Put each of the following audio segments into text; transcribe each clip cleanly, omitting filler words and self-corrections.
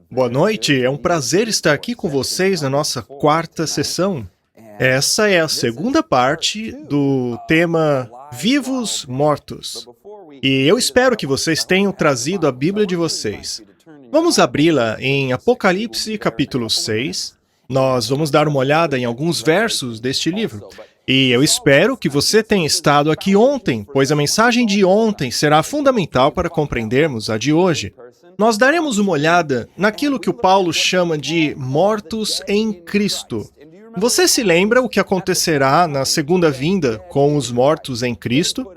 Boa noite, é um prazer estar aqui com vocês na nossa quarta sessão. Essa é a segunda parte do tema Vivos Mortos. E eu espero que vocês tenham trazido a Bíblia de vocês. Vamos abri-la em Apocalipse capítulo 6. Nós vamos dar uma olhada em alguns versos deste livro. E eu espero que você tenha estado aqui ontem, pois a mensagem de ontem será fundamental para compreendermos a de hoje. Nós daremos uma olhada naquilo que o Paulo chama de mortos em Cristo. Você se lembra o que acontecerá na segunda vinda com os mortos em Cristo?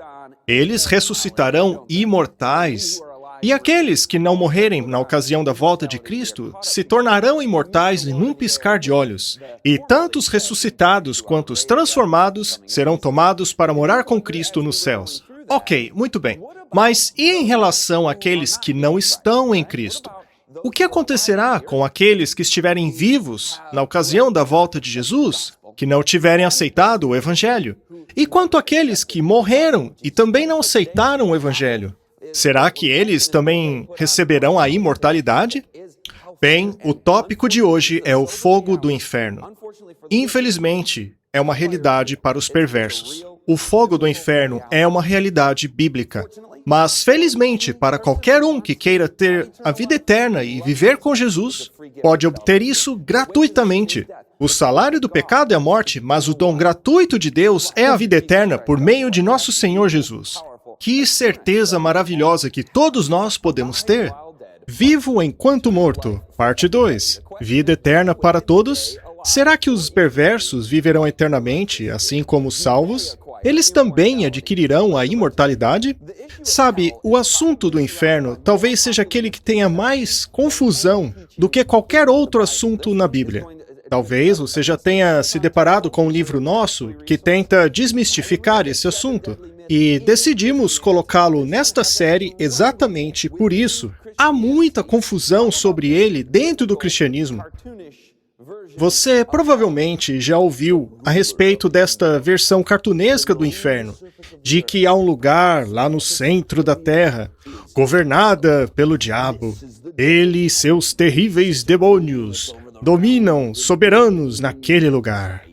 Eles ressuscitarão imortais. E aqueles que não morrerem na ocasião da volta de Cristo se tornarão imortais num piscar de olhos. E tanto os ressuscitados quanto os transformados serão tomados para morar com Cristo nos céus. Ok, muito bem. Mas e em relação àqueles que não estão em Cristo? O que acontecerá com aqueles que estiverem vivos na ocasião da volta de Jesus, que não tiverem aceitado o Evangelho? E quanto àqueles que morreram e também não aceitaram o Evangelho? Será que eles também receberão a imortalidade? Bem, o tópico de hoje é o fogo do inferno. Infelizmente, é uma realidade para os perversos. O fogo do inferno é uma realidade bíblica. Mas, felizmente, para qualquer um que queira ter a vida eterna e viver com Jesus, pode obter isso gratuitamente. O salário do pecado é a morte, mas o dom gratuito de Deus é a vida eterna por meio de nosso Senhor Jesus. Que certeza maravilhosa que todos nós podemos ter! Vivo enquanto morto, parte 2. Vida eterna para todos? Será que os perversos viverão eternamente, assim como os salvos? Eles também adquirirão a imortalidade? Sabe, o assunto do inferno talvez seja aquele que tenha mais confusão do que qualquer outro assunto na Bíblia. Talvez você já tenha se deparado com um livro nosso que tenta desmistificar esse assunto. E decidimos colocá-lo nesta série exatamente por isso. Há muita confusão sobre ele dentro do cristianismo. Você provavelmente já ouviu a respeito desta versão cartunesca do inferno, de que há um lugar lá no centro da terra, governada pelo diabo. Ele e seus terríveis demônios dominam soberanos naquele lugar.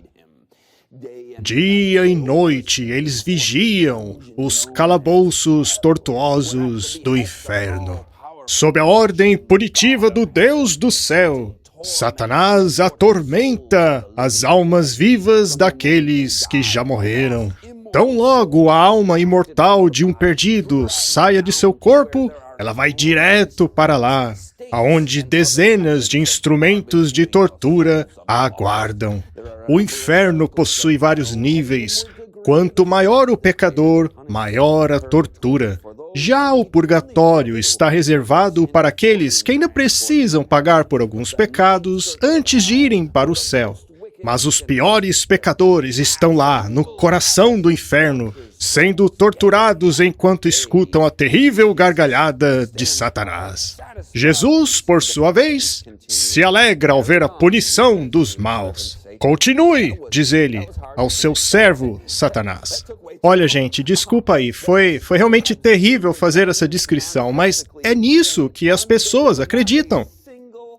Dia e noite eles vigiam os calabouços tortuosos do inferno. Sob a ordem punitiva do Deus do céu, Satanás atormenta as almas vivas daqueles que já morreram. Tão logo a alma imortal de um perdido saia de seu corpo, ela vai direto para lá, aonde dezenas de instrumentos de tortura a aguardam. O inferno possui vários níveis. Quanto maior o pecador, maior a tortura. Já o purgatório está reservado para aqueles que ainda precisam pagar por alguns pecados antes de irem para o céu. Mas os piores pecadores estão lá, no coração do inferno, sendo torturados enquanto escutam a terrível gargalhada de Satanás. Jesus, por sua vez, se alegra ao ver a punição dos maus. Continue, diz ele, ao seu servo Satanás. Olha, gente, desculpa aí, foi realmente terrível fazer essa descrição, mas é nisso que as pessoas acreditam.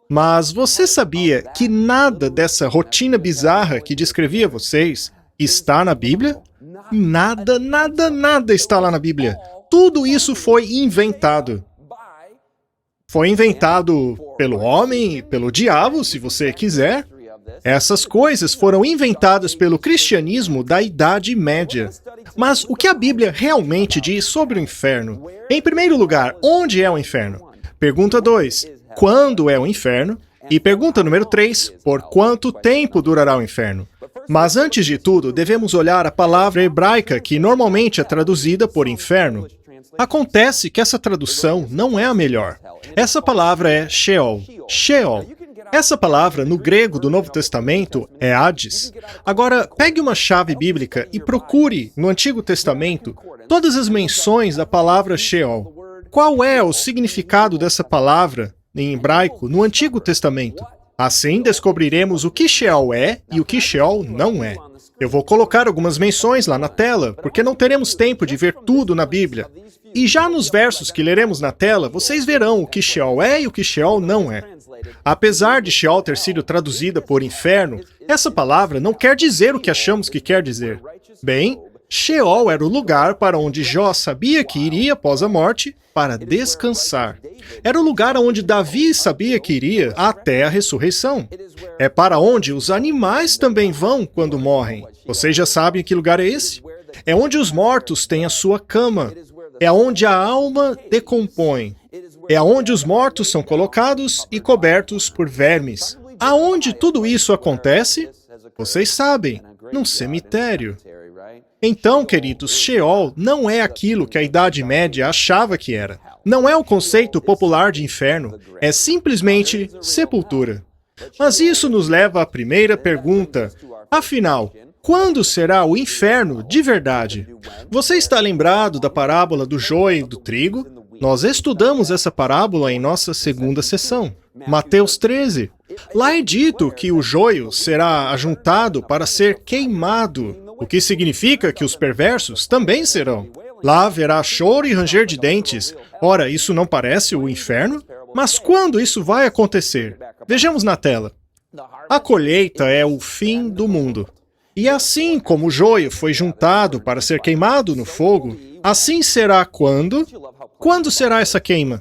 Mas você sabia que nada dessa rotina bizarra que descrevi a vocês está na Bíblia? Nada, nada, nada está lá na Bíblia. Tudo isso foi inventado. Foi inventado pelo homem e pelo diabo, se você quiser. Essas coisas foram inventadas pelo cristianismo da Idade Média. Mas o que a Bíblia realmente diz sobre o inferno? Em primeiro lugar, onde é o inferno? Pergunta 2. Quando é o inferno? E pergunta número 3, por quanto tempo durará o inferno? Mas antes de tudo, devemos olhar a palavra hebraica que normalmente é traduzida por inferno. Acontece que essa tradução não é a melhor. Essa palavra é Sheol. Sheol. Essa palavra, no grego do Novo Testamento, é Hades. Agora, pegue uma chave bíblica e procure, no Antigo Testamento, todas as menções da palavra Sheol. Qual é o significado dessa palavra em hebraico no Antigo Testamento? Assim descobriremos o que Sheol é e o que Sheol não é. Eu vou colocar algumas menções lá na tela, porque não teremos tempo de ver tudo na Bíblia. E já nos versos que leremos na tela, vocês verão o que Sheol é e o que Sheol não é. Apesar de Sheol ter sido traduzida por inferno, essa palavra não quer dizer o que achamos que quer dizer. Bem, Sheol era o lugar para onde Jó sabia que iria após a morte para descansar. Era o lugar onde Davi sabia que iria até a ressurreição. É para onde os animais também vão quando morrem. Vocês já sabem que lugar é esse? É onde os mortos têm a sua cama. É onde a alma decompõe. É onde os mortos são colocados e cobertos por vermes. Aonde tudo isso acontece? Vocês sabem, num cemitério. Então, queridos, Sheol não é aquilo que a Idade Média achava que era. Não é o conceito popular de inferno, é simplesmente sepultura. Mas isso nos leva à primeira pergunta. Afinal, quando será o inferno de verdade? Você está lembrado da parábola do joio e do trigo? Nós estudamos essa parábola em nossa segunda sessão, Mateus 13. Lá é dito que o joio será ajuntado para ser queimado, o que significa que os perversos também serão. Lá haverá choro e ranger de dentes. Ora, isso não parece o inferno? Mas quando isso vai acontecer? Vejamos na tela. A colheita é o fim do mundo. E assim como o joio foi juntado para ser queimado no fogo, assim será quando? Quando será essa queima?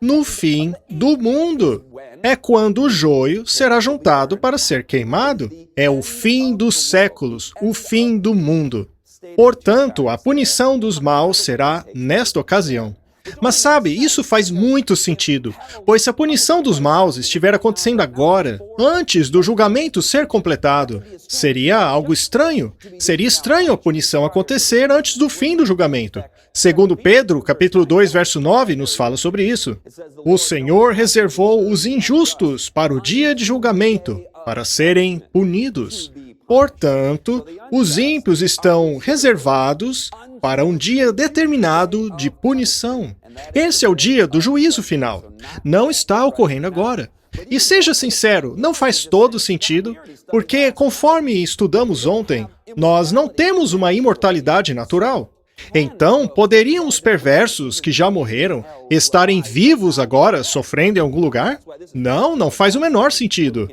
No fim do mundo. É quando o joio será juntado para ser queimado. É o fim dos séculos, o fim do mundo. Portanto, a punição dos maus será nesta ocasião. Mas sabe, isso faz muito sentido, pois se a punição dos maus estiver acontecendo agora, antes do julgamento ser completado, seria algo estranho. Seria estranho a punição acontecer antes do fim do julgamento. Segundo Pedro, capítulo 2, verso 9, nos fala sobre isso. O Senhor reservou os injustos para o dia de julgamento, para serem punidos. Portanto, os ímpios estão reservados para um dia determinado de punição. Esse é o dia do juízo final. Não está ocorrendo agora. E seja sincero, não faz todo sentido, porque, conforme estudamos ontem, nós não temos uma imortalidade natural. Então, poderiam os perversos que já morreram estarem vivos agora, sofrendo em algum lugar? Não, não faz o menor sentido.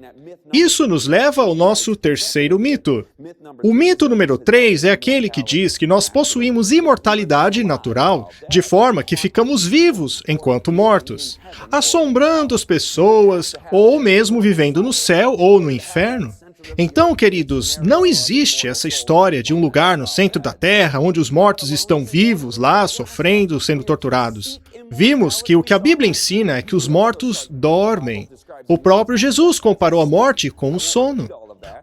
Isso nos leva ao nosso terceiro mito. O mito número 3 é aquele que diz que nós possuímos imortalidade natural, de forma que ficamos vivos enquanto mortos, assombrando as pessoas, ou mesmo vivendo no céu ou no inferno. Então, queridos, não existe essa história de um lugar no centro da Terra onde os mortos estão vivos lá, sofrendo, sendo torturados. Vimos que o que a Bíblia ensina é que os mortos dormem. O próprio Jesus comparou a morte com o sono.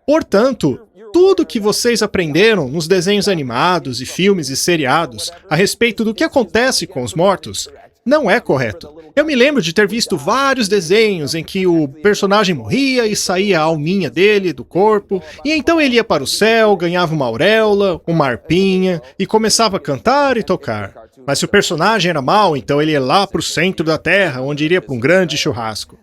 Portanto, tudo que vocês aprenderam nos desenhos animados e filmes e seriados a respeito do que acontece com os mortos não é correto. Eu me lembro de ter visto vários desenhos em que o personagem morria e saía a alminha dele do corpo, e então ele ia para o céu, ganhava uma auréola, uma harpinha, e começava a cantar e tocar. Mas se o personagem era mau, então ele ia lá para o centro da Terra, onde iria para um grande churrasco.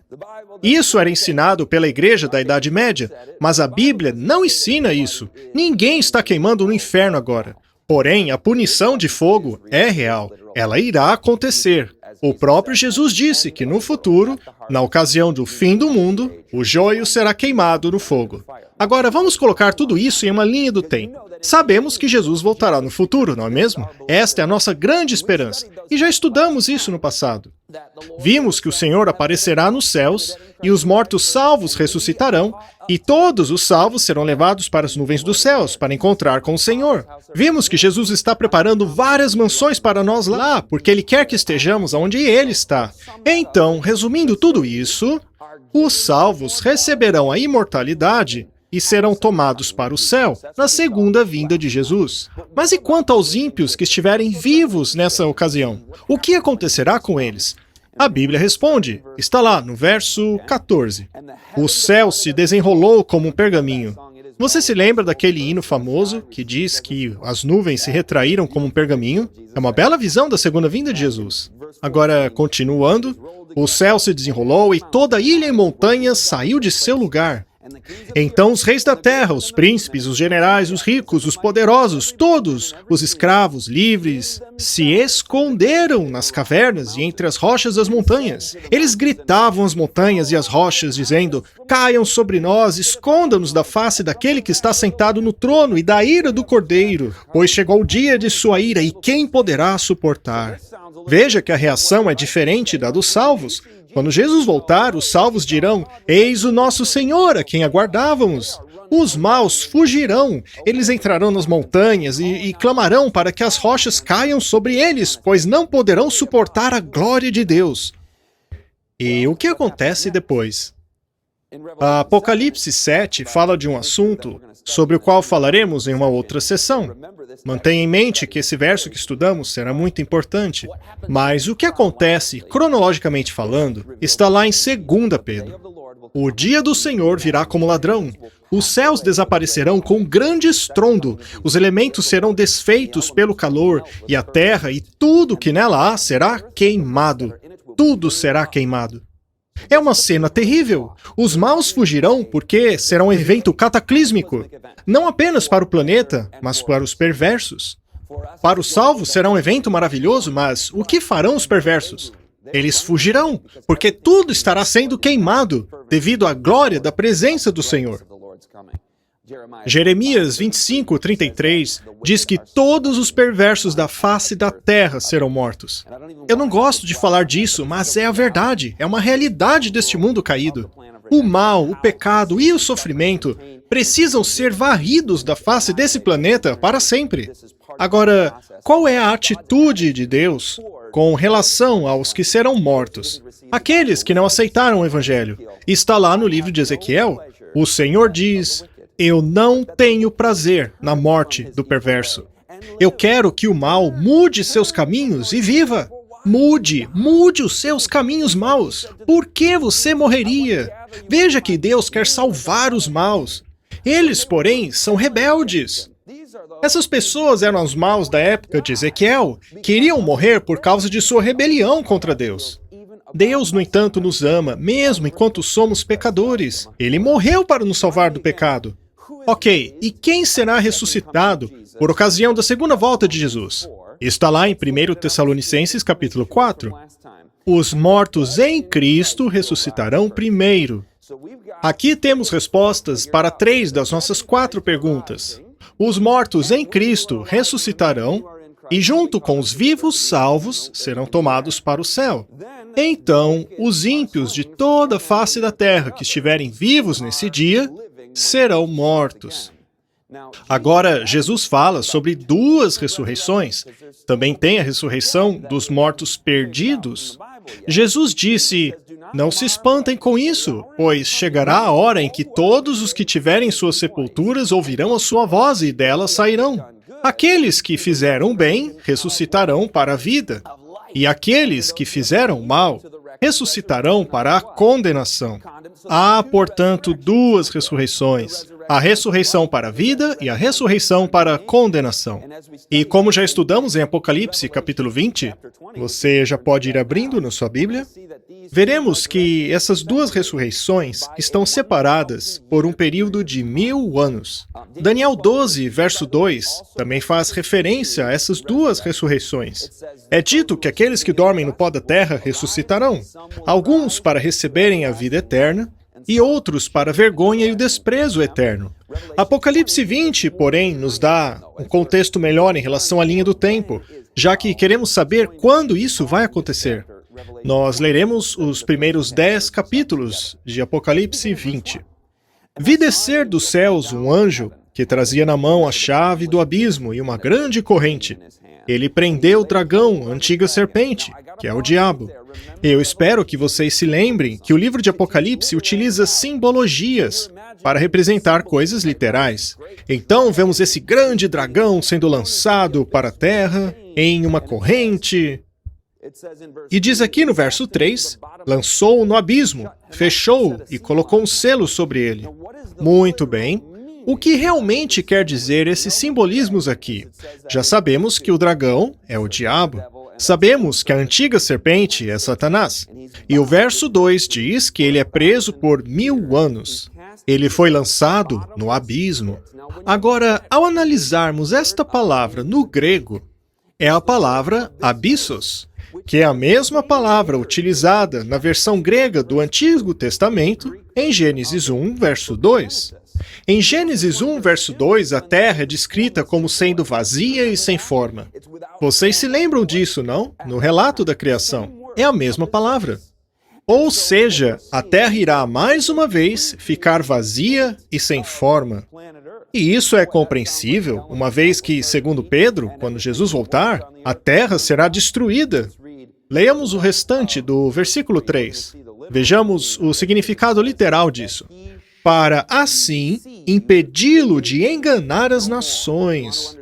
Isso era ensinado pela igreja da Idade Média, mas a Bíblia não ensina isso. Ninguém está queimando no inferno agora. Porém, a punição de fogo é real. Ela irá acontecer. O próprio Jesus disse que no futuro, na ocasião do fim do mundo, o joio será queimado no fogo. Agora, vamos colocar tudo isso em uma linha do tempo. Sabemos que Jesus voltará no futuro, não é mesmo? Esta é a nossa grande esperança. E já estudamos isso no passado. Vimos que o Senhor aparecerá nos céus, e os mortos salvos ressuscitarão, e todos os salvos serão levados para as nuvens dos céus, para encontrar com o Senhor. Vimos que Jesus está preparando várias mansões para nós lá, porque Ele quer que estejamos onde Ele está. Então, resumindo tudo isso, os salvos receberão a imortalidade e serão tomados para o céu na segunda vinda de Jesus. Mas e quanto aos ímpios que estiverem vivos nessa ocasião? O que acontecerá com eles? A Bíblia responde, está lá no verso 14. O céu se desenrolou como um pergaminho. Você se lembra daquele hino famoso que diz que as nuvens se retraíram como um pergaminho? É uma bela visão da segunda vinda de Jesus. Agora, continuando, o céu se desenrolou e toda ilha e montanha saiu de seu lugar. Então os reis da terra, os príncipes, os generais, os ricos, os poderosos, todos, os escravos, livres, se esconderam nas cavernas e entre as rochas das montanhas. Eles gritavam às montanhas e às rochas, dizendo: caiam sobre nós, esconda-nos da face daquele que está sentado no trono e da ira do Cordeiro, pois chegou o dia de sua ira e quem poderá suportar? Veja que a reação é diferente da dos salvos. Quando Jesus voltar, os salvos dirão: eis o nosso Senhor, a quem aguardávamos. Os maus fugirão, eles entrarão nas montanhas e clamarão para que as rochas caiam sobre eles, pois não poderão suportar a glória de Deus. E o que acontece depois? A Apocalipse 7 fala de um assunto sobre o qual falaremos em uma outra sessão. Mantenha em mente que esse verso que estudamos será muito importante. Mas o que acontece, cronologicamente falando, está lá em 2 Pedro. O dia do Senhor virá como ladrão. Os céus desaparecerão com um grande estrondo, os elementos serão desfeitos pelo calor, e a terra e tudo que nela há será queimado. Tudo será queimado. É uma cena terrível. Os maus fugirão porque será um evento cataclísmico, não apenas para o planeta, mas para os perversos. Para os salvos será um evento maravilhoso, mas o que farão os perversos? Eles fugirão, porque tudo estará sendo queimado devido à glória da presença do Senhor. Jeremias 25:33 diz que todos os perversos da face da terra serão mortos. Eu não gosto de falar disso, mas é a verdade, é uma realidade deste mundo caído. O mal, o pecado e o sofrimento precisam ser varridos da face desse planeta para sempre. Agora, qual é a atitude de Deus com relação aos que serão mortos? Aqueles que não aceitaram o Evangelho. Está lá no livro de Ezequiel. O Senhor diz: eu não tenho prazer na morte do perverso. Eu quero que o mal mude seus caminhos e viva. Mude os seus caminhos maus. Por que você morreria? Veja que Deus quer salvar os maus. Eles, porém, são rebeldes. Essas pessoas eram os maus da época de Ezequiel, que iriam morrer por causa de sua rebelião contra Deus. Deus, no entanto, nos ama, mesmo enquanto somos pecadores. Ele morreu para nos salvar do pecado. Ok, e quem será ressuscitado por ocasião da segunda volta de Jesus? Está lá em 1 Tessalonicenses capítulo 4. Os mortos em Cristo ressuscitarão primeiro. Aqui temos respostas para 3 das nossas 4 perguntas. Os mortos em Cristo ressuscitarão e, junto com os vivos salvos, serão tomados para o céu. Então, os ímpios de toda a face da terra que estiverem vivos nesse dia serão mortos. Agora, Jesus fala sobre 2 ressurreições. Também tem a ressurreição dos mortos perdidos. Jesus disse: não se espantem com isso, pois chegará a hora em que todos os que tiverem suas sepulturas ouvirão a sua voz e delas sairão. Aqueles que fizeram bem ressuscitarão para a vida, e aqueles que fizeram mal ressuscitarão para a condenação. Há, portanto, 2 ressurreições: a ressurreição para a vida e a ressurreição para a condenação. E como já estudamos em Apocalipse, capítulo 20, você já pode ir abrindo na sua Bíblia, veremos que essas 2 ressurreições estão separadas por um período de 1000 anos. Daniel 12, verso 2, também faz referência a essas 2 ressurreições. É dito que aqueles que dormem no pó da terra ressuscitarão, alguns para receberem a vida eterna, e outros para a vergonha e o desprezo eterno. Apocalipse 20, porém, nos dá um contexto melhor em relação à linha do tempo, já que queremos saber quando isso vai acontecer. Nós leremos os primeiros 10 capítulos de Apocalipse 20. Vi descer dos céus um anjo que trazia na mão a chave do abismo e uma grande corrente. Ele prendeu o dragão, a antiga serpente, que é o diabo. Eu espero que vocês se lembrem que o livro de Apocalipse utiliza simbologias para representar coisas literais. Então, vemos esse grande dragão sendo lançado para a terra em uma corrente. E diz aqui no verso 3, lançou-o no abismo, fechou-o e colocou um selo sobre ele. Muito bem. O que realmente quer dizer esses simbolismos aqui? Já sabemos que o dragão é o diabo. Sabemos que a antiga serpente é Satanás. E o verso 2 diz que ele é preso por 1000 anos. Ele foi lançado no abismo. Agora, ao analisarmos esta palavra no grego, é a palavra abissos, que é a mesma palavra utilizada na versão grega do Antigo Testamento, em Gênesis 1, verso 2. Em Gênesis 1, verso 2, a terra é descrita como sendo vazia e sem forma. Vocês se lembram disso, não? No relato da criação. É a mesma palavra. Ou seja, a terra irá mais uma vez ficar vazia e sem forma. E isso é compreensível, uma vez que, segundo Pedro, quando Jesus voltar, a terra será destruída. Leiamos o restante do versículo 3. Vejamos o significado literal disso. Para, assim, impedi-lo de enganar as nações.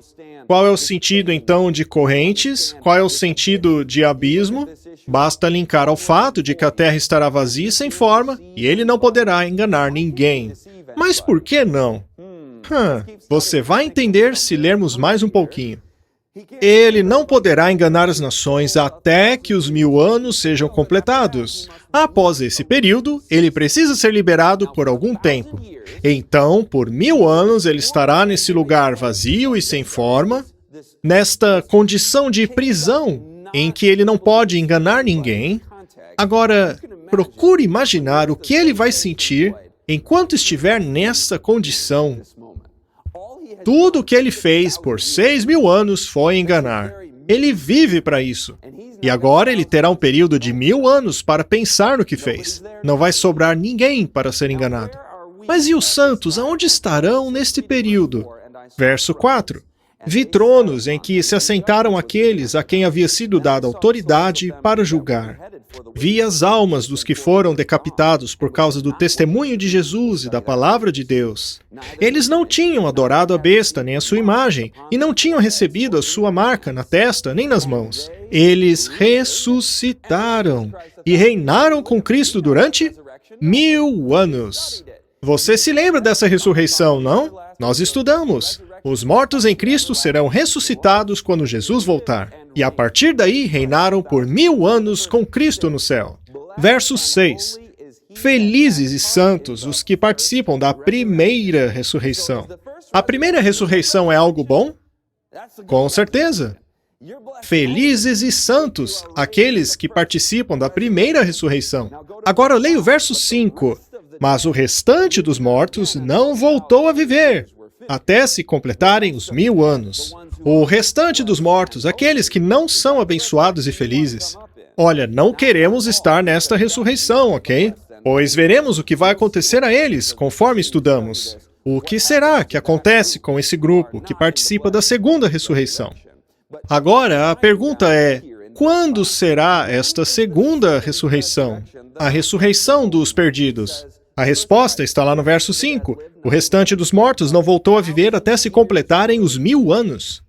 Qual é o sentido, então, de correntes? Qual é o sentido de abismo? Basta linkar ao fato de que a terra estará vazia e sem forma, e ele não poderá enganar ninguém. Mas por que não? Você vai entender se lermos mais um pouquinho. Ele não poderá enganar as nações até que os 1000 anos sejam completados. Após esse período, ele precisa ser liberado por algum tempo. Então, por 1000 anos, ele estará nesse lugar vazio e sem forma, nesta condição de prisão, em que ele não pode enganar ninguém. Agora, procure imaginar o que ele vai sentir enquanto estiver nessa condição. Tudo o que ele fez por 6.000 anos foi enganar. Ele vive para isso. E agora ele terá um período de 1000 anos para pensar no que fez. Não vai sobrar ninguém para ser enganado. Mas e os santos, aonde estarão neste período? Verso 4. Vi tronos em que se assentaram aqueles a quem havia sido dada autoridade para julgar. Vi as almas dos que foram decapitados por causa do testemunho de Jesus e da palavra de Deus. Eles não tinham adorado a besta nem a sua imagem, e não tinham recebido a sua marca na testa nem nas mãos. Eles ressuscitaram e reinaram com Cristo durante 1000 anos. Você se lembra dessa ressurreição, não? Nós estudamos. Os mortos em Cristo serão ressuscitados quando Jesus voltar. E a partir daí reinaram por 1000 anos com Cristo no céu. Verso 6. Felizes e santos os que participam da primeira ressurreição. A primeira ressurreição é algo bom? Com certeza. Felizes e santos aqueles que participam da primeira ressurreição. Agora leia o verso 5. Mas o restante dos mortos não voltou a viver, até se completarem os 1000 anos. O restante dos mortos, aqueles que não são abençoados e felizes. Olha, não queremos estar nesta ressurreição, ok? Pois veremos o que vai acontecer a eles, conforme estudamos. O que será que acontece com esse grupo que participa da segunda ressurreição? Agora, a pergunta é, quando será esta segunda ressurreição? A ressurreição dos perdidos. A resposta está lá no verso 5. O restante dos mortos não voltou a viver até se completarem os 1000 anos.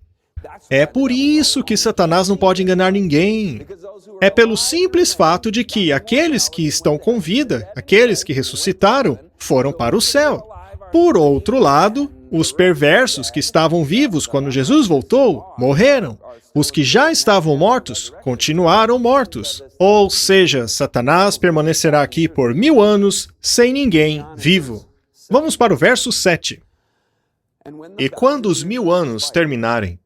É por isso que Satanás não pode enganar ninguém. É pelo simples fato de que aqueles que estão com vida, aqueles que ressuscitaram, foram para o céu. Por outro lado, os perversos que estavam vivos quando Jesus voltou, morreram. Os que já estavam mortos, continuaram mortos. Ou seja, Satanás permanecerá aqui por 1000 anos, sem ninguém vivo. Vamos para o verso 7. E quando os 1000 anos terminarem,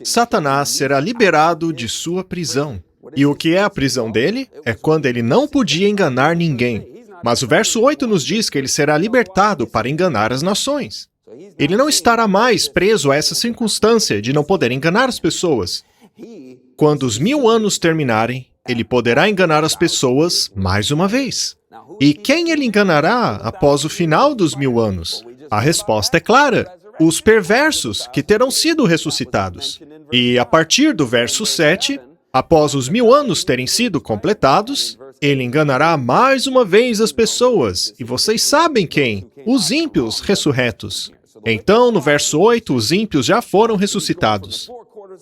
Satanás será liberado de sua prisão. E o que é a prisão dele? É quando ele não podia enganar ninguém. Mas o verso 8 nos diz que ele será libertado para enganar as nações. Ele não estará mais preso a essa circunstância de não poder enganar as pessoas. Quando os 1000 anos terminarem, ele poderá enganar as pessoas mais uma vez. E quem ele enganará após o final dos 1000 anos? A resposta é clara. Os perversos, que terão sido ressuscitados. E a partir do verso 7, após os 1000 anos terem sido completados, ele enganará mais uma vez as pessoas. E vocês sabem quem? Os ímpios ressurretos. Então, no verso 8, os ímpios já foram ressuscitados.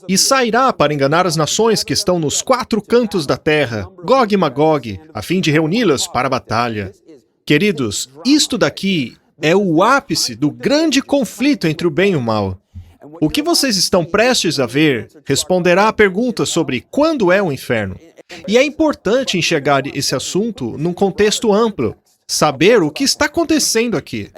E sairá para enganar as nações que estão nos 4 cantos da terra, Gog e Magog, a fim de reuni-las para a batalha. Queridos, isto daqui é o ápice do grande conflito entre o bem e o mal. O que vocês estão prestes a ver responderá à pergunta sobre quando é o inferno. E é importante enxergar esse assunto num contexto amplo. saber o que está acontecendo aqui.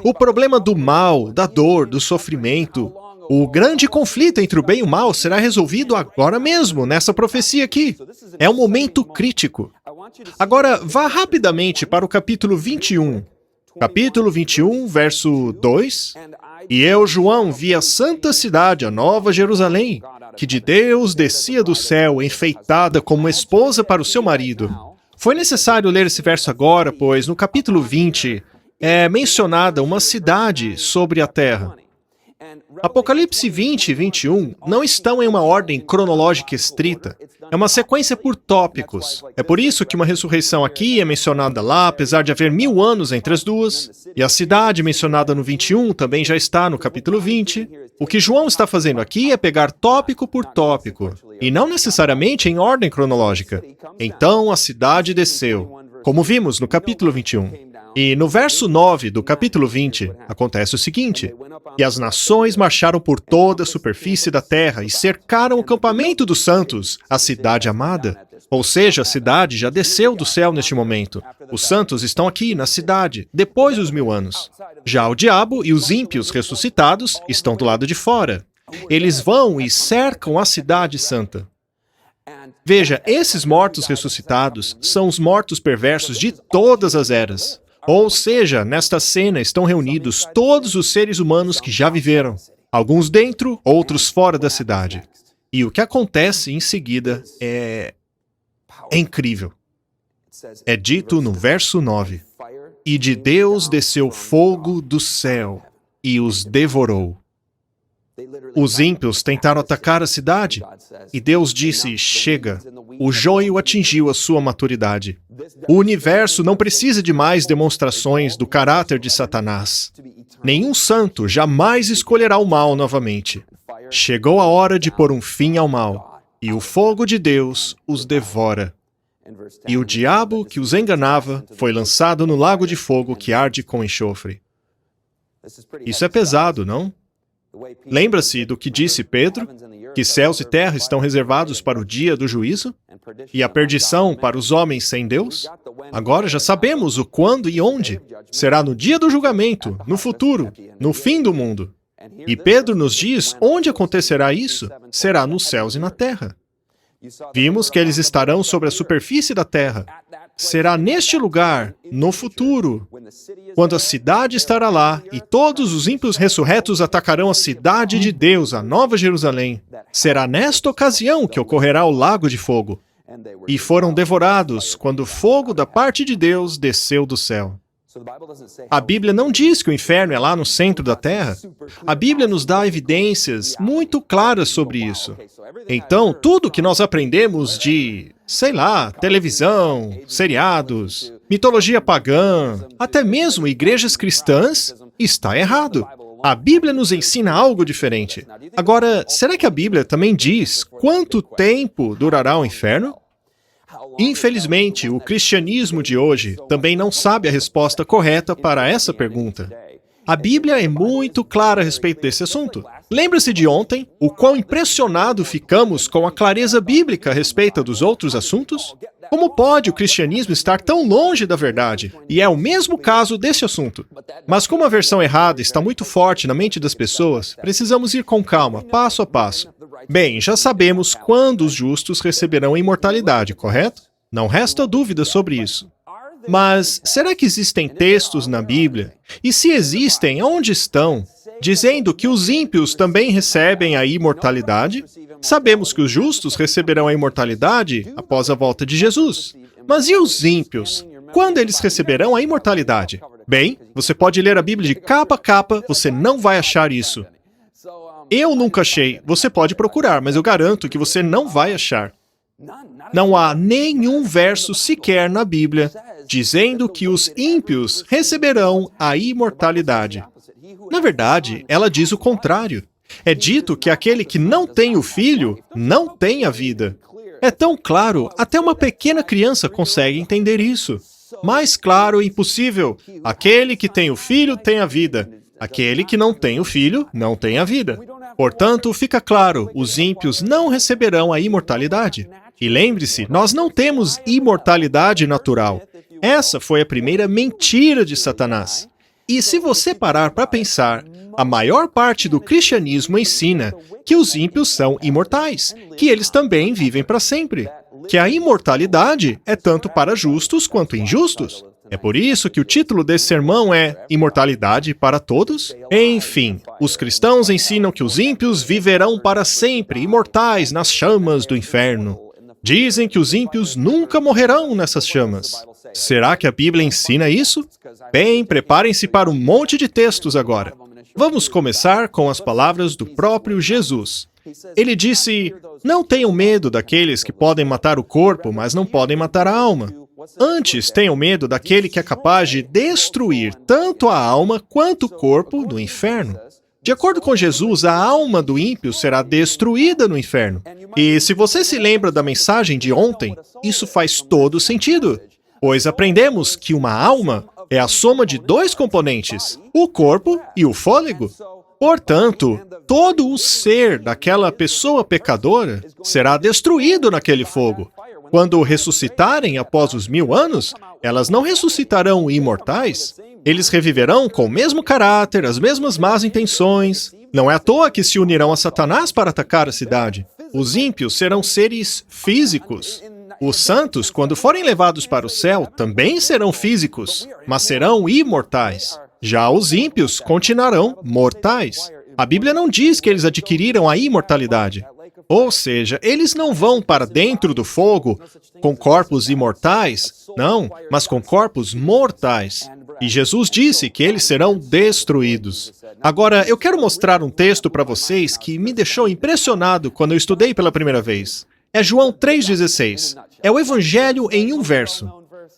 O problema do mal, da dor, do sofrimento, o grande conflito entre o bem e o mal será resolvido agora mesmo, nessa profecia aqui. É um momento crítico. Agora, vá rapidamente para o capítulo 21. Capítulo 21, verso 2. E eu, João, vi a santa cidade, a nova Jerusalém, que de Deus descia do céu, enfeitada como esposa para o seu marido. Foi necessário ler esse verso agora, pois no capítulo 20 é mencionada uma cidade sobre a terra. Apocalipse 20 e 21 não estão em uma ordem cronológica estrita. É uma sequência por tópicos. É por isso que uma ressurreição aqui é mencionada lá, apesar de haver 1000 anos entre as duas. E a cidade mencionada no 21 também já está no capítulo 20. O que João está fazendo aqui é pegar tópico por tópico, e não necessariamente em ordem cronológica. Então a cidade desceu, como vimos no capítulo 21. E no verso 9 do capítulo 20, acontece o seguinte: E as nações marcharam por toda a superfície da terra e cercaram o campamento dos santos, a cidade amada. Ou seja, a cidade já desceu do céu neste momento. Os santos estão aqui, na cidade, depois dos 1000 anos. Já o diabo e os ímpios ressuscitados estão do lado de fora. Eles vão e cercam a cidade santa. Veja, esses mortos ressuscitados são os mortos perversos de todas as eras. Ou seja, nesta cena estão reunidos todos os seres humanos que já viveram, alguns dentro, outros fora da cidade. E o que acontece em seguida é incrível. É dito no verso 9: E de Deus desceu fogo do céu e os devorou. Os ímpios tentaram atacar a cidade, e Deus disse: chega, o joio atingiu a sua maturidade. O universo não precisa de mais demonstrações do caráter de Satanás. Nenhum santo jamais escolherá o mal novamente. Chegou a hora de pôr um fim ao mal, e o fogo de Deus os devora. E o diabo que os enganava foi lançado no lago de fogo que arde com enxofre. Isso é pesado, não? Lembra-se do que disse Pedro? Que céus e terra estão reservados para o dia do juízo? E a perdição para os homens sem Deus? Agora já sabemos o quando e onde. Será no dia do julgamento, no futuro, no fim do mundo. E Pedro nos diz onde acontecerá isso. Será nos céus e na terra. Vimos que eles estarão sobre a superfície da terra. Será neste lugar, no futuro, quando a cidade estará lá e todos os ímpios ressurretos atacarão a cidade de Deus, a Nova Jerusalém. Será nesta ocasião que ocorrerá o lago de fogo. E foram devorados quando o fogo da parte de Deus desceu do céu. A Bíblia não diz que o inferno é lá no centro da terra. A Bíblia nos dá evidências muito claras sobre isso. Então, tudo que nós aprendemos de, sei lá, televisão, seriados, mitologia pagã, até mesmo igrejas cristãs, está errado. A Bíblia nos ensina algo diferente. Agora, será que a Bíblia também diz quanto tempo durará o inferno? Infelizmente, o cristianismo de hoje também não sabe a resposta correta para essa pergunta. A Bíblia é muito clara a respeito desse assunto. Lembra-se de ontem, o quão impressionado ficamos com a clareza bíblica a respeito dos outros assuntos? Como pode o cristianismo estar tão longe da verdade? E é o mesmo caso desse assunto. Mas como a versão errada está muito forte na mente das pessoas, precisamos ir com calma, passo a passo. Bem, já sabemos quando os justos receberão a imortalidade, correto? Não resta dúvida sobre isso. Mas será que existem textos na Bíblia? E se existem, onde estão? Dizendo que os ímpios também recebem a imortalidade? Sabemos que os justos receberão a imortalidade após a volta de Jesus. Mas e os ímpios? Quando eles receberão a imortalidade? Bem, você pode ler a Bíblia de capa a capa, você não vai achar isso. Eu nunca achei. Você pode procurar, mas eu garanto que você não vai achar. Não há nenhum verso sequer na Bíblia dizendo que os ímpios receberão a imortalidade. Na verdade, ela diz o contrário. É dito que aquele que não tem o Filho não tem a vida. É tão claro, até uma pequena criança consegue entender isso. Mais claro e impossível. Aquele que tem o Filho tem a vida. Aquele que não tem o Filho não tem a vida. Portanto, fica claro, os ímpios não receberão a imortalidade. E lembre-se, nós não temos imortalidade natural. Essa foi a primeira mentira de Satanás. E se você parar para pensar, a maior parte do cristianismo ensina que os ímpios são imortais, que eles também vivem para sempre, que a imortalidade é tanto para justos quanto injustos. É por isso que o título desse sermão é Imortalidade para Todos? Enfim, os cristãos ensinam que os ímpios viverão para sempre, imortais nas chamas do inferno. Dizem que os ímpios nunca morrerão nessas chamas. Será que a Bíblia ensina isso? Bem, preparem-se para um monte de textos agora. Vamos começar com as palavras do próprio Jesus. Ele disse, não tenham medo daqueles que podem matar o corpo, mas não podem matar a alma. Antes, tenham medo daquele que é capaz de destruir tanto a alma quanto o corpo no inferno. De acordo com Jesus, a alma do ímpio será destruída no inferno. E se você se lembra da mensagem de ontem, isso faz todo sentido. Pois aprendemos que uma alma é a soma de dois componentes, o corpo e o fôlego. Portanto, todo o ser daquela pessoa pecadora será destruído naquele fogo. Quando ressuscitarem após os 1000 anos, elas não ressuscitarão imortais. Eles reviverão com o mesmo caráter, as mesmas más intenções. Não é à toa que se unirão a Satanás para atacar a cidade. Os ímpios serão seres físicos. Os santos, quando forem levados para o céu, também serão físicos, mas serão imortais. Já os ímpios continuarão mortais. A Bíblia não diz que eles adquiriram a imortalidade. Ou seja, eles não vão para dentro do fogo com corpos imortais, não, mas com corpos mortais. E Jesus disse que eles serão destruídos. Agora, eu quero mostrar um texto para vocês que me deixou impressionado quando eu estudei pela primeira vez. É João 3,16. É o Evangelho em um verso.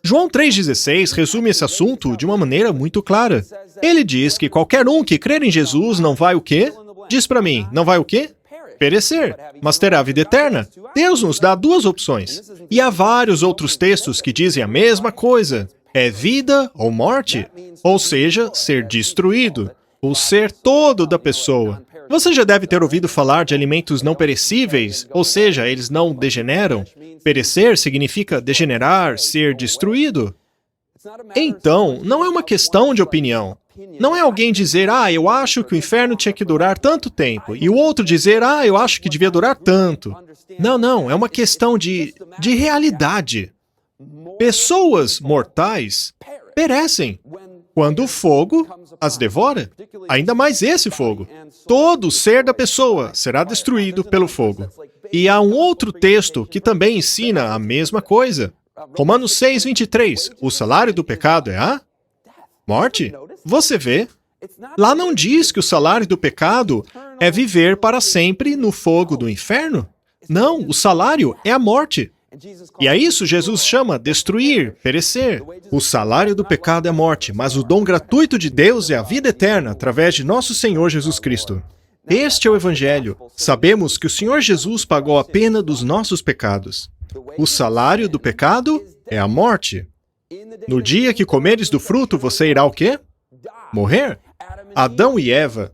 João 3,16 resume esse assunto de uma maneira muito clara. Ele diz que qualquer um que crer em Jesus não vai o quê? Diz para mim, não vai o quê? Perecer, mas terá vida eterna. Deus nos dá duas opções. E há vários outros textos que dizem a mesma coisa. É vida ou morte, ou seja, ser destruído, o ser todo da pessoa. Você já deve ter ouvido falar de alimentos não perecíveis, ou seja, eles não degeneram. Perecer significa degenerar, ser destruído. Então, não é uma questão de opinião. Não é alguém dizer, eu acho que o inferno tinha que durar tanto tempo, e o outro dizer, eu acho que devia durar tanto. Não, é uma questão de realidade. Pessoas mortais perecem quando o fogo as devora. Ainda mais esse fogo. Todo o ser da pessoa será destruído pelo fogo. E há um outro texto que também ensina a mesma coisa. Romanos 6:23. O salário do pecado é a morte. Você vê, lá não diz que o salário do pecado é viver para sempre no fogo do inferno. Não, o salário é a morte. E a isso Jesus chama destruir, perecer. O salário do pecado é a morte, mas o dom gratuito de Deus é a vida eterna através de nosso Senhor Jesus Cristo. Este é o Evangelho. Sabemos que o Senhor Jesus pagou a pena dos nossos pecados. O salário do pecado é a morte. No dia que comeres do fruto, você irá o quê? Morrer. Adão e Eva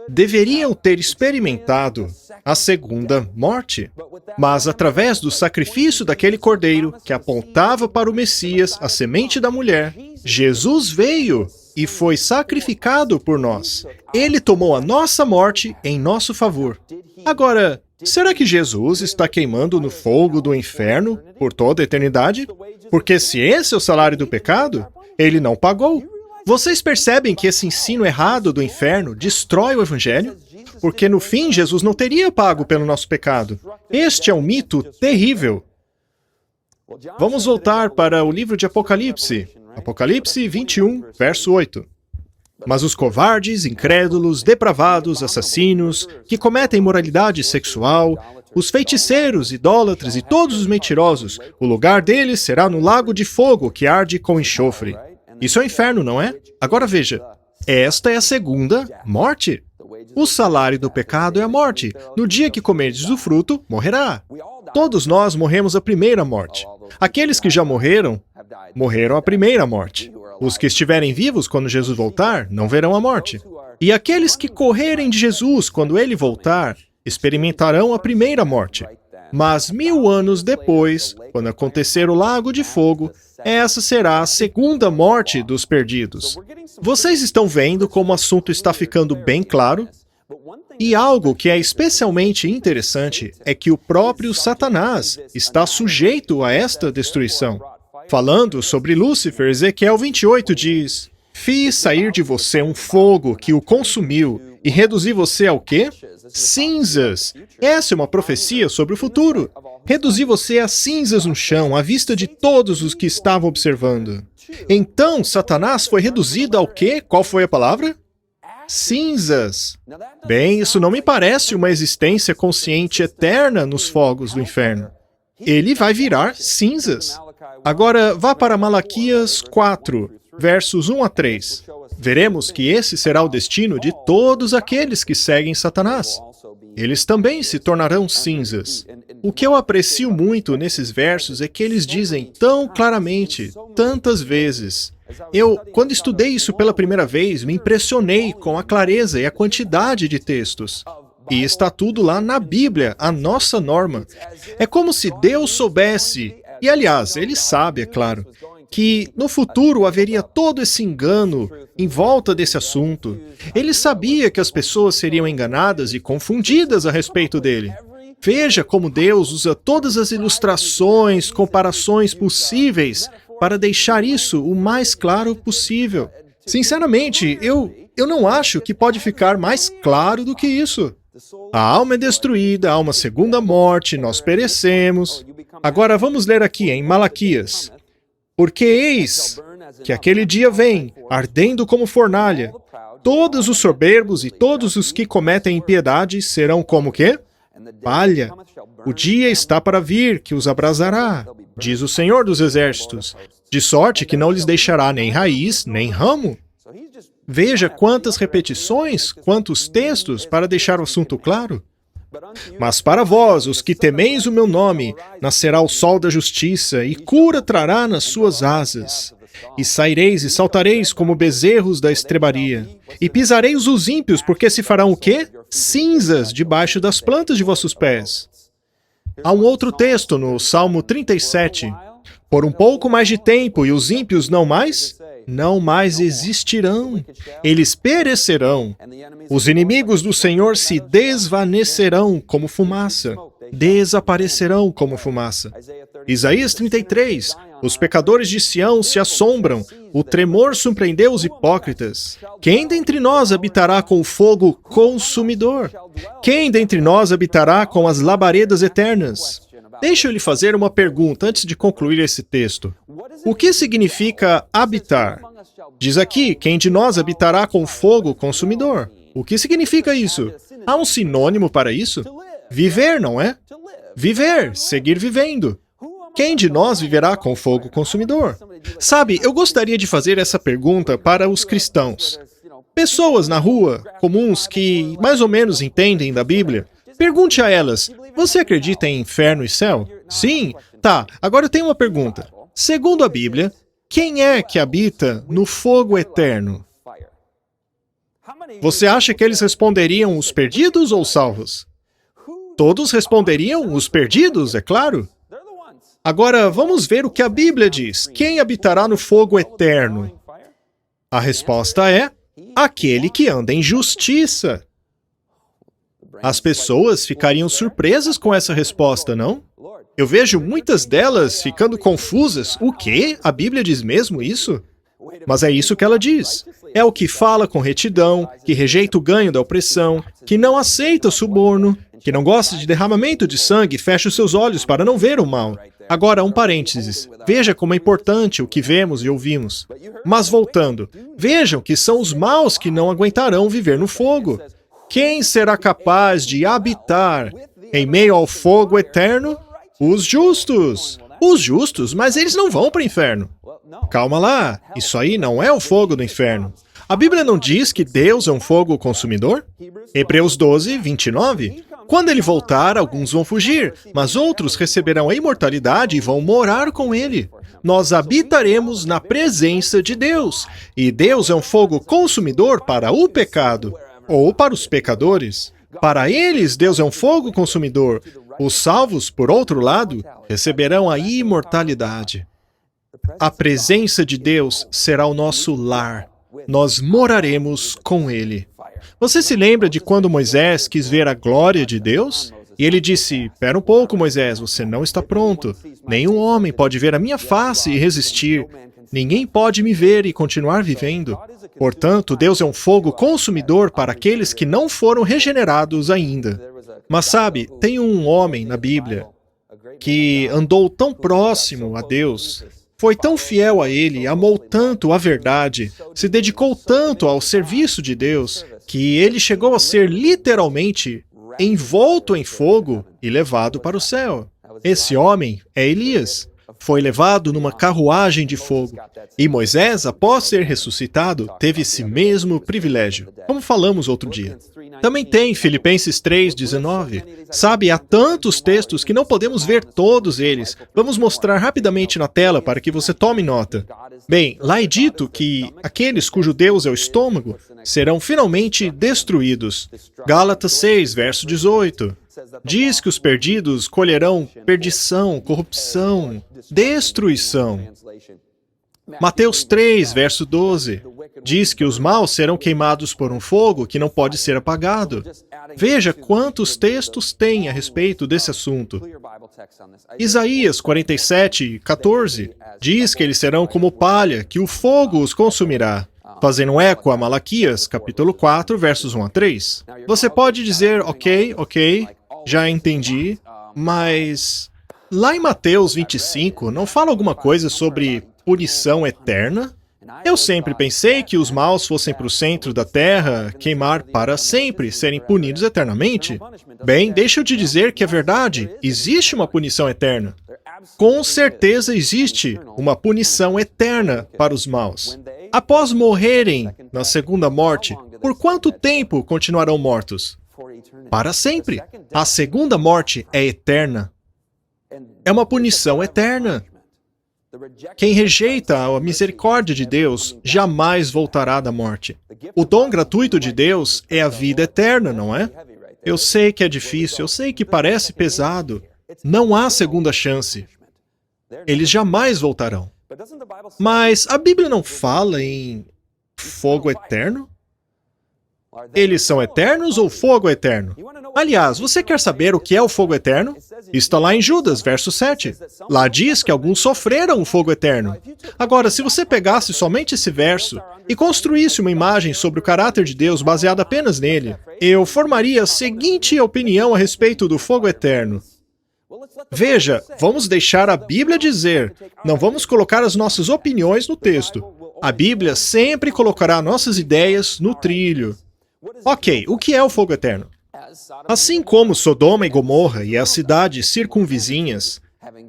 deveriam ter experimentado a segunda morte. Mas através do sacrifício daquele cordeiro que apontava para o Messias, a semente da mulher, Jesus veio e foi sacrificado por nós. Ele tomou a nossa morte em nosso favor. Agora, será que Jesus está queimando no fogo do inferno por toda a eternidade? Porque se esse é o salário do pecado, ele não pagou. Vocês percebem que esse ensino errado do inferno destrói o Evangelho? Porque no fim, Jesus não teria pago pelo nosso pecado. Este é um mito terrível. Vamos voltar para o livro de Apocalipse. Apocalipse 21, verso 8. Mas os covardes, incrédulos, depravados, assassinos, que cometem imoralidade sexual, os feiticeiros, idólatras e todos os mentirosos, o lugar deles será no lago de fogo que arde com enxofre. Isso é o inferno, não é? Agora veja, esta é a segunda morte. O salário do pecado é a morte. No dia que comerdes do fruto, morrerá. Todos nós morremos a primeira morte. Aqueles que já morreram, morreram a primeira morte. Os que estiverem vivos quando Jesus voltar, não verão a morte. E aqueles que correrem de Jesus quando ele voltar, experimentarão a primeira morte. Mas 1000 anos depois, quando acontecer o lago de fogo, essa será a segunda morte dos perdidos. Vocês estão vendo como o assunto está ficando bem claro? E algo que é especialmente interessante é que o próprio Satanás está sujeito a esta destruição. Falando sobre Lúcifer, Ezequiel 28 diz: Fiz sair de você um fogo que o consumiu e reduzi você ao quê? Cinzas. Essa é uma profecia sobre o futuro. Reduzi você a cinzas no chão, à vista de todos os que estavam observando. Então, Satanás foi reduzido ao quê? Qual foi a palavra? Cinzas. Bem, isso não me parece uma existência consciente eterna nos fogos do inferno. Ele vai virar cinzas. Agora, vá para Malaquias 4, versos 1 a 3. Veremos que esse será o destino de todos aqueles que seguem Satanás. Eles também se tornarão cinzas. O que eu aprecio muito nesses versos é que eles dizem tão claramente, tantas vezes. Quando estudei isso pela primeira vez, me impressionei com a clareza e a quantidade de textos. E está tudo lá na Bíblia, a nossa norma. É como se Deus soubesse, e aliás, Ele sabe, é claro, que no futuro haveria todo esse engano em volta desse assunto. Ele sabia que as pessoas seriam enganadas e confundidas a respeito dele. Veja como Deus usa todas as ilustrações, comparações possíveis para deixar isso o mais claro possível. Sinceramente, eu não acho que pode ficar mais claro do que isso. A alma é destruída, há uma segunda morte, nós perecemos. Agora vamos ler aqui em Malaquias. Porque eis que aquele dia vem, ardendo como fornalha. Todos os soberbos e todos os que cometem impiedade serão como quê? Palha. O dia está para vir, que os abrasará, diz o Senhor dos Exércitos, de sorte que não lhes deixará nem raiz, nem ramo. Veja quantas repetições, quantos textos para deixar o assunto claro. Mas para vós, os que temeis o meu nome, nascerá o sol da justiça, e cura trará nas suas asas. E saireis e saltareis como bezerros da estrebaria. E pisareis os ímpios, porque se farão o quê? Cinzas debaixo das plantas de vossos pés. Há um outro texto no Salmo 37. Por um pouco mais de tempo, e os ímpios não mais existirão. Eles perecerão. Os inimigos do Senhor se desvanecerão como fumaça. Desaparecerão como fumaça. Isaías 33. Os pecadores de Sião se assombram. O tremor surpreendeu os hipócritas. Quem dentre nós habitará com o fogo consumidor? Quem dentre nós habitará com as labaredas eternas? Deixa eu lhe fazer uma pergunta antes de concluir esse texto. O que significa habitar? Diz aqui, quem de nós habitará com fogo consumidor? O que significa isso? Há um sinônimo para isso? Viver, não é? Viver, seguir vivendo. Quem de nós viverá com fogo consumidor? Sabe, eu gostaria de fazer essa pergunta para os cristãos. Pessoas na rua, comuns, que mais ou menos entendem da Bíblia. Pergunte a elas, você acredita em inferno e céu? Sim? Tá, agora eu tenho uma pergunta. Segundo a Bíblia, quem é que habita no fogo eterno? Você acha que eles responderiam os perdidos ou os salvos? Todos responderiam os perdidos, é claro. Agora, vamos ver o que a Bíblia diz. Quem habitará no fogo eterno? A resposta é aquele que anda em justiça. As pessoas ficariam surpresas com essa resposta, não? Eu vejo muitas delas ficando confusas. O quê? A Bíblia diz mesmo isso? Mas é isso que ela diz. É o que fala com retidão, que rejeita o ganho da opressão, que não aceita o suborno, que não gosta de derramamento de sangue e fecha os seus olhos para não ver o mal. Agora, um parênteses. Veja como é importante o que vemos e ouvimos. Mas voltando, vejam que são os maus que não aguentarão viver no fogo. Quem será capaz de habitar em meio ao fogo eterno? Os justos. Os justos, mas eles não vão para o inferno. Calma lá, isso aí não é o fogo do inferno. A Bíblia não diz que Deus é um fogo consumidor? Hebreus 12, 29. Quando ele voltar, alguns vão fugir, mas outros receberão a imortalidade e vão morar com ele. Nós habitaremos na presença de Deus, e Deus é um fogo consumidor para o pecado, ou para os pecadores. Para eles, Deus é um fogo consumidor. Os salvos, por outro lado, receberão a imortalidade. A presença de Deus será o nosso lar. Nós moraremos com Ele. Você se lembra de quando Moisés quis ver a glória de Deus? E ele disse, espera um pouco, Moisés, você não está pronto. Nenhum homem pode ver a minha face e resistir. Ninguém pode me ver e continuar vivendo. Portanto, Deus é um fogo consumidor para aqueles que não foram regenerados ainda. Mas sabe, tem um homem na Bíblia que andou tão próximo a Deus, foi tão fiel a Ele, amou tanto a verdade, se dedicou tanto ao serviço de Deus, que ele chegou a ser literalmente envolto em fogo e levado para o céu. Esse homem é Elias. Foi levado numa carruagem de fogo. E Moisés, após ser ressuscitado, teve esse mesmo privilégio, como falamos outro dia. Também tem Filipenses 3:19. Sabe, há tantos textos que não podemos ver todos eles. Vamos mostrar rapidamente na tela para que você tome nota. Bem, lá é dito que aqueles cujo Deus é o estômago serão finalmente destruídos. Gálatas 6, verso 18. Diz que os perdidos colherão perdição, corrupção, destruição. Mateus 3, verso 12. Diz que os maus serão queimados por um fogo que não pode ser apagado. Veja quantos textos tem a respeito desse assunto. Isaías 47, 14. Diz que eles serão como palha, que o fogo os consumirá. Fazendo eco a Malaquias, capítulo 4, versos 1 a 3. Você pode dizer, ok, já entendi, mas lá em Mateus 25, não fala alguma coisa sobre punição eterna? Eu sempre pensei que os maus fossem para o centro da terra, queimar para sempre, serem punidos eternamente. Bem, deixa eu te dizer que é verdade, existe uma punição eterna. Com certeza existe uma punição eterna para os maus. Após morrerem na segunda morte, por quanto tempo continuarão mortos? Para sempre. A segunda morte é eterna. É uma punição eterna. Quem rejeita a misericórdia de Deus jamais voltará da morte. O dom gratuito de Deus é a vida eterna, não é? Eu sei que é difícil, eu sei que parece pesado. Não há segunda chance. Eles jamais voltarão. Mas a Bíblia não fala em fogo eterno? Eles são eternos ou fogo eterno? Aliás, você quer saber o que é o fogo eterno? Está lá em Judas, verso 7. Lá diz que alguns sofreram o fogo eterno. Agora, se você pegasse somente esse verso e construísse uma imagem sobre o caráter de Deus baseada apenas nele, eu formaria a seguinte opinião a respeito do fogo eterno. Veja, vamos deixar a Bíblia dizer, não vamos colocar as nossas opiniões no texto. A Bíblia sempre colocará nossas ideias no trilho. Ok, o que é o fogo eterno? Assim como Sodoma e Gomorra e as cidades circunvizinhas,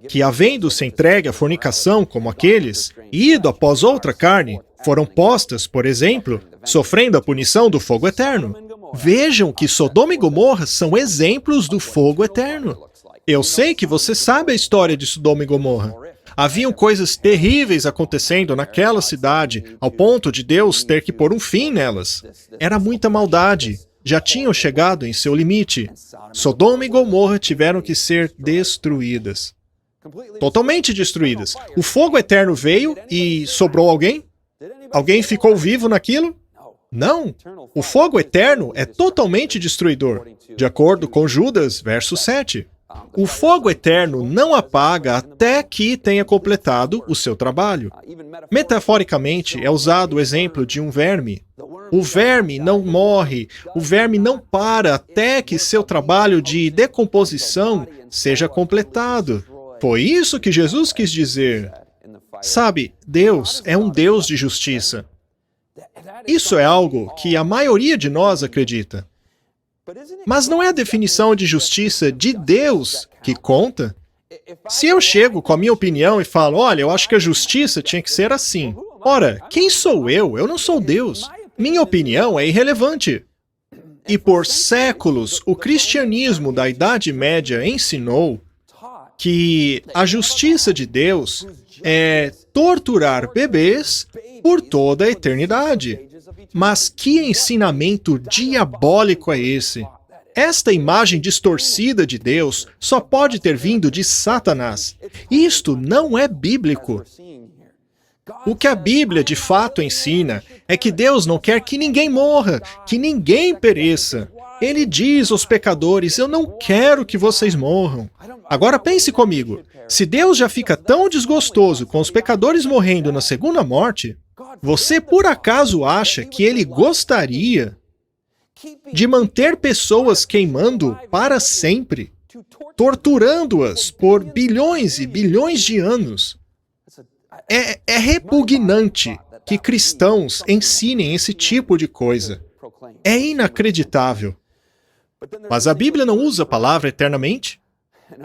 que havendo-se entregue à fornicação como aqueles, e ido após outra carne, foram postas, por exemplo, sofrendo a punição do fogo eterno. Vejam que Sodoma e Gomorra são exemplos do fogo eterno. Eu sei que você sabe a história de Sodoma e Gomorra. Haviam coisas terríveis acontecendo naquela cidade, ao ponto de Deus ter que pôr um fim nelas. Era muita maldade. Já tinham chegado em seu limite. Sodoma e Gomorra tiveram que ser destruídas. Totalmente destruídas. O fogo eterno veio e sobrou alguém? Alguém ficou vivo naquilo? Não. O fogo eterno é totalmente destruidor, de acordo com Judas, verso 7. O fogo eterno não apaga até que tenha completado o seu trabalho. Metaforicamente, é usado o exemplo de um verme. O verme não morre, o verme não para até que seu trabalho de decomposição seja completado. Foi isso que Jesus quis dizer. Sabe, Deus é um Deus de justiça. Isso é algo que a maioria de nós acredita. Mas não é a definição de justiça de Deus que conta? Se eu chego com a minha opinião e falo, olha, eu acho que a justiça tinha que ser assim. Ora, quem sou eu? Eu não sou Deus. Minha opinião é irrelevante. E por séculos, o cristianismo da Idade Média ensinou que a justiça de Deus é torturar bebês por toda a eternidade. Mas que ensinamento diabólico é esse? Esta imagem distorcida de Deus só pode ter vindo de Satanás. Isto não é bíblico. O que a Bíblia de fato ensina é que Deus não quer que ninguém morra, que ninguém pereça. Ele diz aos pecadores: eu não quero que vocês morram. Agora pense comigo, se Deus já fica tão desgostoso com os pecadores morrendo na segunda morte, você por acaso acha que ele gostaria de manter pessoas queimando para sempre, torturando-as por bilhões e bilhões de anos? É repugnante que cristãos ensinem esse tipo de coisa. É inacreditável. Mas a Bíblia não usa a palavra eternamente?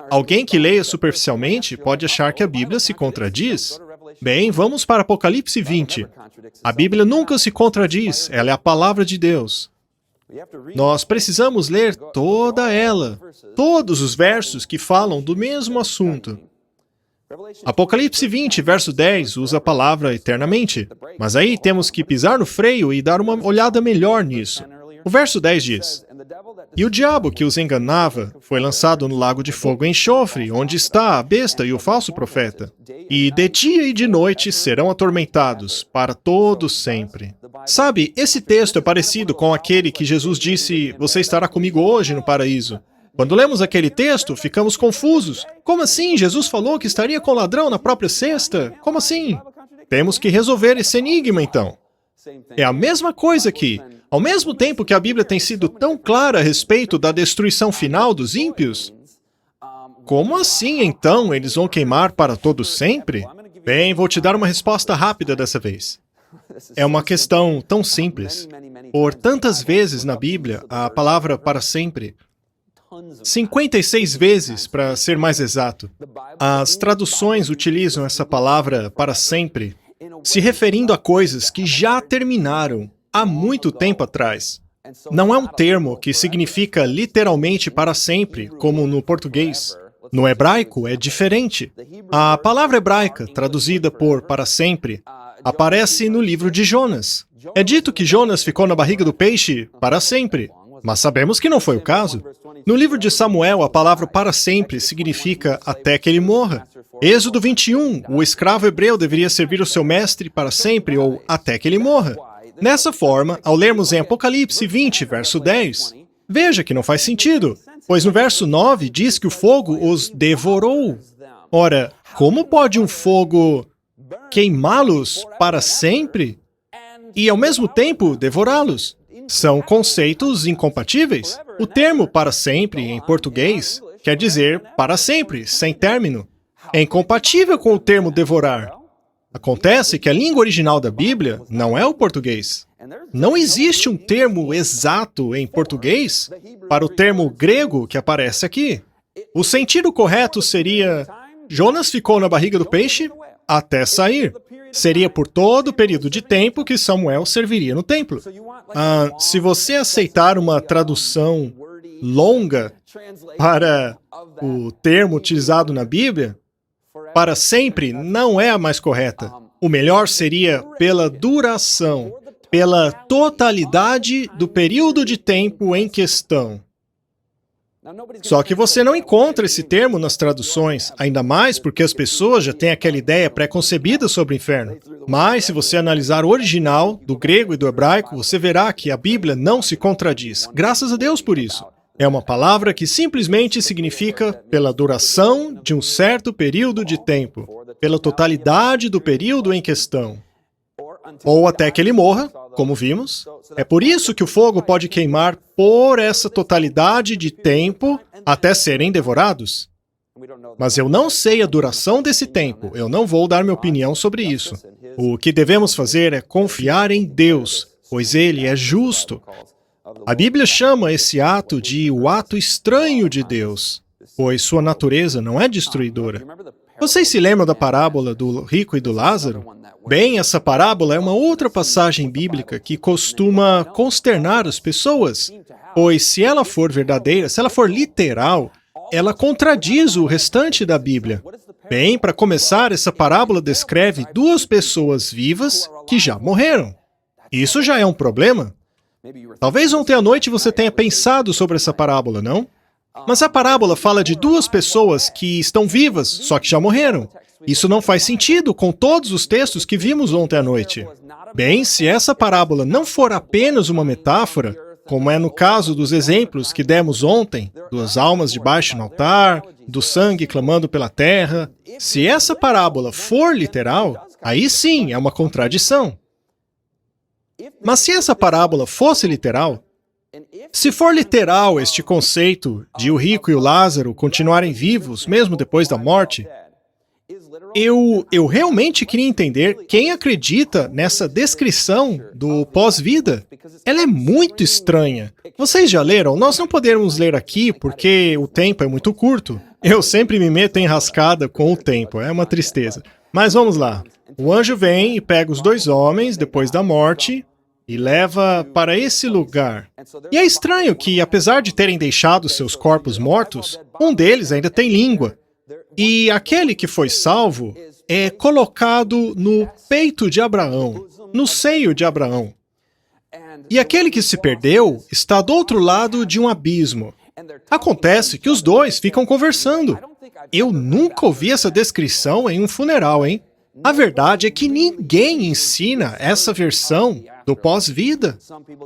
Alguém que leia superficialmente pode achar que a Bíblia se contradiz. Bem, vamos para Apocalipse 20. A Bíblia nunca se contradiz, ela é a palavra de Deus. Nós precisamos ler toda ela, todos os versos que falam do mesmo assunto. Apocalipse 20, verso 10, usa a palavra eternamente. Mas aí temos que pisar no freio e dar uma olhada melhor nisso. O verso 10 diz: e o diabo que os enganava foi lançado no lago de fogo e enxofre, onde está a besta e o falso profeta. E de dia e de noite serão atormentados, para todo sempre. Sabe, esse texto é parecido com aquele que Jesus disse: você estará comigo hoje no paraíso. Quando lemos aquele texto, ficamos confusos. Como assim? Jesus falou que estaria com o ladrão na própria cesta? Como assim? Temos que resolver esse enigma, então. É a mesma coisa aqui. Ao mesmo tempo que a Bíblia tem sido tão clara a respeito da destruição final dos ímpios, como assim, então, eles vão queimar para todo sempre? Bem, vou te dar uma resposta rápida dessa vez. É uma questão tão simples. Por tantas vezes na Bíblia, a palavra para sempre, 56 vezes, para ser mais exato, as traduções utilizam essa palavra para sempre, se referindo a coisas que já terminaram há muito tempo atrás. Não é um termo que significa literalmente para sempre, como no português. No hebraico é diferente. A palavra hebraica, traduzida por para sempre, aparece no livro de Jonas. É dito que Jonas ficou na barriga do peixe para sempre, mas sabemos que não foi o caso. No livro de Samuel, a palavra para sempre significa até que ele morra. Êxodo 21, o escravo hebreu deveria servir o seu mestre para sempre ou até que ele morra. Nessa forma, ao lermos em Apocalipse 20, verso 10, veja que não faz sentido, pois no verso 9 diz que o fogo os devorou. Ora, como pode um fogo queimá-los para sempre e, ao mesmo tempo, devorá-los? São conceitos incompatíveis. O termo para sempre, em português, quer dizer para sempre, sem término. É incompatível com o termo devorar. Acontece que a língua original da Bíblia não é o português. Não existe um termo exato em português para o termo grego que aparece aqui. O sentido correto seria: Jonas ficou na barriga do peixe até sair. Seria por todo o período de tempo que Samuel serviria no templo. Se você aceitar uma tradução longa para o termo utilizado na Bíblia, para sempre não é a mais correta. O melhor seria pela duração, pela totalidade do período de tempo em questão. Só que você não encontra esse termo nas traduções, ainda mais porque as pessoas já têm aquela ideia pré-concebida sobre o inferno. Mas, se você analisar o original, do grego e do hebraico, você verá que a Bíblia não se contradiz. Graças a Deus por isso. É uma palavra que simplesmente significa pela duração de um certo período de tempo, pela totalidade do período em questão, ou até que ele morra, como vimos. É por isso que o fogo pode queimar por essa totalidade de tempo até serem devorados. Mas eu não sei a duração desse tempo, eu não vou dar minha opinião sobre isso. O que devemos fazer é confiar em Deus, pois Ele é justo. A Bíblia chama esse ato de o ato estranho de Deus, pois sua natureza não é destruidora. Vocês se lembram da parábola do rico e do Lázaro? Bem, essa parábola é uma outra passagem bíblica que costuma consternar as pessoas, pois se ela for verdadeira, se ela for literal, ela contradiz o restante da Bíblia. Bem, para começar, essa parábola descreve duas pessoas vivas que já morreram. Isso já é um problema. Talvez ontem à noite você tenha pensado sobre essa parábola, não? Mas a parábola fala de duas pessoas que estão vivas, só que já morreram. Isso não faz sentido com todos os textos que vimos ontem à noite. Bem, se essa parábola não for apenas uma metáfora, como é no caso dos exemplos que demos ontem, duas almas debaixo no altar, do sangue clamando pela terra, se essa parábola for literal, aí sim é uma contradição. Mas se essa parábola fosse literal, se for literal este conceito de o rico e o Lázaro continuarem vivos mesmo depois da morte, eu realmente queria entender quem acredita nessa descrição do pós-vida. Ela é muito estranha. Vocês já leram? Nós não podemos ler aqui porque o tempo é muito curto. Eu sempre me meto em rascada com o tempo, é uma tristeza. Mas vamos lá. O anjo vem e pega os dois homens depois da morte e leva para esse lugar. E é estranho que, apesar de terem deixado seus corpos mortos, um deles ainda tem língua. E aquele que foi salvo é colocado no peito de Abraão, no seio de Abraão. E aquele que se perdeu está do outro lado de um abismo. Acontece que os dois ficam conversando. Eu nunca ouvi essa descrição em um funeral, hein? A verdade é que ninguém ensina essa versão do pós-vida.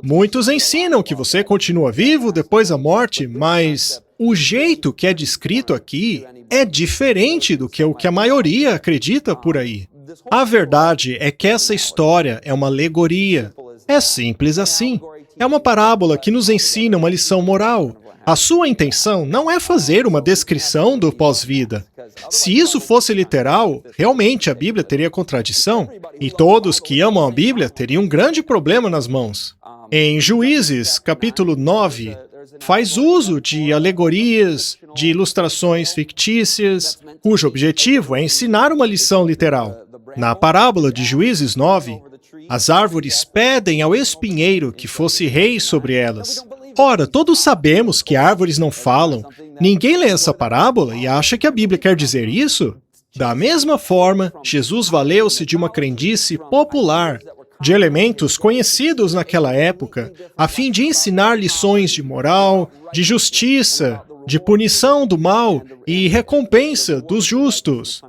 Muitos ensinam que você continua vivo depois da morte, mas o jeito que é descrito aqui é diferente do que o que a maioria acredita por aí. A verdade é que essa história é uma alegoria. É simples assim. É uma parábola que nos ensina uma lição moral. A sua intenção não é fazer uma descrição do pós-vida. Se isso fosse literal, realmente a Bíblia teria contradição, e todos que amam a Bíblia teriam um grande problema nas mãos. Em Juízes, capítulo 9, faz uso de alegorias, de ilustrações fictícias, cujo objetivo é ensinar uma lição literal. Na parábola de Juízes 9, as árvores pedem ao espinheiro que fosse rei sobre elas. Ora, todos sabemos que árvores não falam. Ninguém lê essa parábola e acha que a Bíblia quer dizer isso? Da mesma forma, Jesus valeu-se de uma crendice popular, de elementos conhecidos naquela época, a fim de ensinar lições de moral, de justiça, de punição do mal e recompensa dos justos.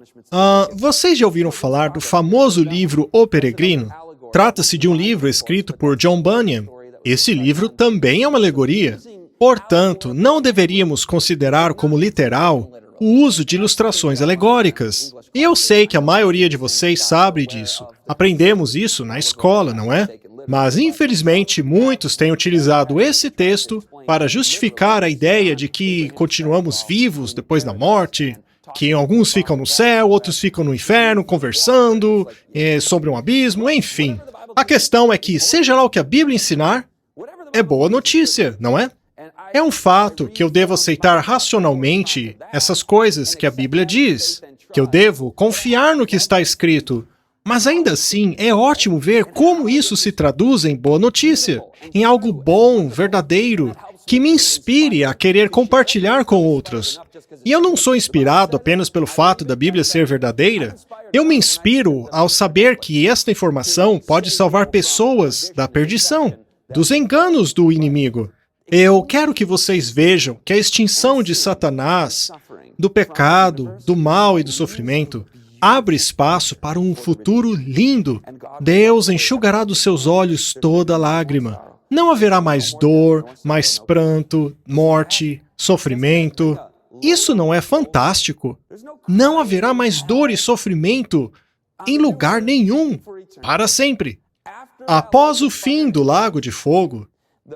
Vocês já ouviram falar do famoso livro O Peregrino? Trata-se de um livro escrito por John Bunyan. Esse livro também é uma alegoria. Portanto, não deveríamos considerar como literal o uso de ilustrações alegóricas. E eu sei que a maioria de vocês sabe disso. Aprendemos isso na escola, não é? Mas, infelizmente, muitos têm utilizado esse texto para justificar a ideia de que continuamos vivos depois da morte, que alguns ficam no céu, outros ficam no inferno, conversando sobre um abismo, enfim. A questão é que, seja lá o que a Bíblia ensinar, é boa notícia, não é? É um fato que eu devo aceitar racionalmente essas coisas que a Bíblia diz, que eu devo confiar no que está escrito. Mas ainda assim, é ótimo ver como isso se traduz em boa notícia, em algo bom, verdadeiro, que me inspire a querer compartilhar com outros. E eu não sou inspirado apenas pelo fato da Bíblia ser verdadeira. Eu me inspiro ao saber que esta informação pode salvar pessoas da perdição, dos enganos do inimigo. Eu quero que vocês vejam que a extinção de Satanás, do pecado, do mal e do sofrimento, abre espaço para um futuro lindo. Deus enxugará dos seus olhos toda lágrima. Não haverá mais dor, mais pranto, morte, sofrimento. Isso não é fantástico? Não haverá mais dor e sofrimento em lugar nenhum, para sempre. Após o fim do lago de fogo,